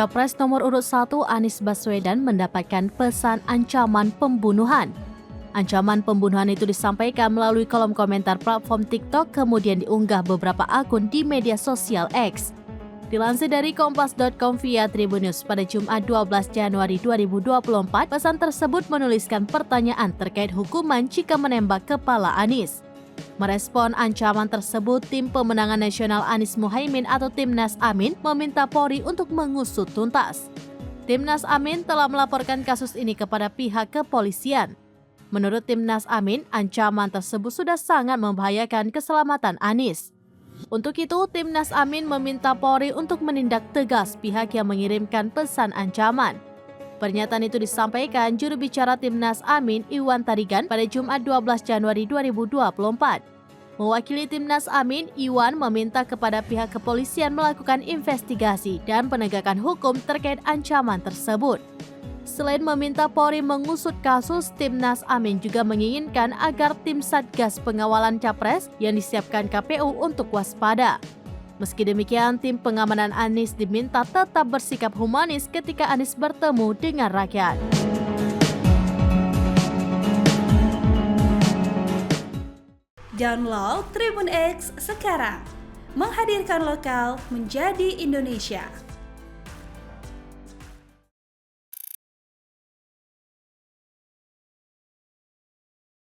Capres nomor urut 1 Anies Baswedan mendapatkan pesan ancaman pembunuhan. Ancaman pembunuhan itu disampaikan melalui kolom komentar platform TikTok kemudian diunggah beberapa akun di media sosial X. Dilansir dari kompas.com via Tribunnews pada Jumat 12 Januari 2024, pesan tersebut menuliskan pertanyaan terkait hukuman jika menembak kepala Anies. Merespon ancaman tersebut, Tim Pemenangan Nasional Anies Muhaimin atau Timnas Amin meminta Polri untuk mengusut tuntas. Timnas Amin telah melaporkan kasus ini kepada pihak kepolisian. Menurut Timnas Amin, ancaman tersebut sudah sangat membahayakan keselamatan Anies. Untuk itu, Timnas Amin meminta Polri untuk menindak tegas pihak yang mengirimkan pesan ancaman. Pernyataan itu disampaikan juru bicara Timnas Amin, Iwan Tarigan, pada Jumat 12 Januari 2024. Mewakili Timnas Amin, Iwan meminta kepada pihak kepolisian melakukan investigasi dan penegakan hukum terkait ancaman tersebut. Selain meminta Polri mengusut kasus, Timnas Amin juga menginginkan agar tim Satgas Pengawalan Capres yang disiapkan KPU untuk waspada. Meski demikian, tim pengamanan Anies diminta tetap bersikap humanis ketika Anies bertemu dengan rakyat. Download Tribun X sekarang, menghadirkan lokal menjadi Indonesia.